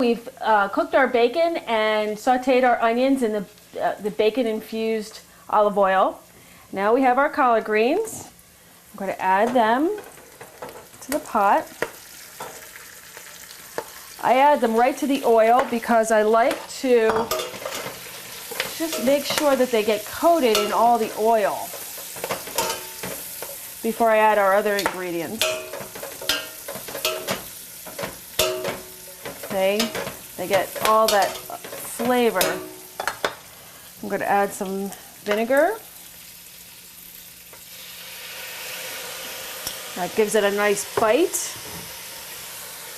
We've cooked our bacon and sauteed our onions in the bacon-infused olive oil. Now we have our collard greens. I'm going to add them to the pot. I add them right to the oil because I like to just make sure that they get coated in all the oil before I add our other ingredients. Okay, they get all that flavor. I'm going to add some vinegar. That gives it a nice bite.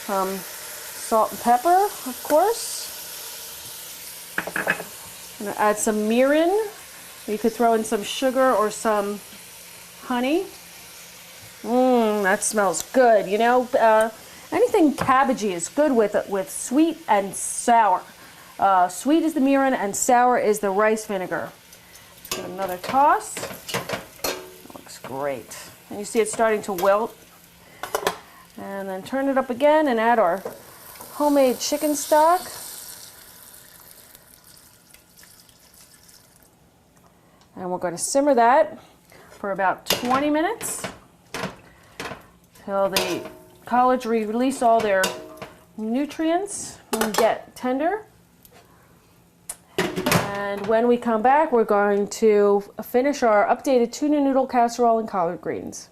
Some salt and pepper, of course. I'm going to add some mirin. You could throw in some sugar or some honey. That smells good. You know, anything cabbagey is good with sweet and sour. Sweet is the mirin and sour is the rice vinegar. Let's give it another toss. That looks great. And you see it's starting to wilt. And then turn it up again and add our homemade chicken stock. And we're going to simmer that for about 20 minutes till the collards release all their nutrients and get tender. And when we come back, we're going to finish our updated tuna noodle casserole and collard greens.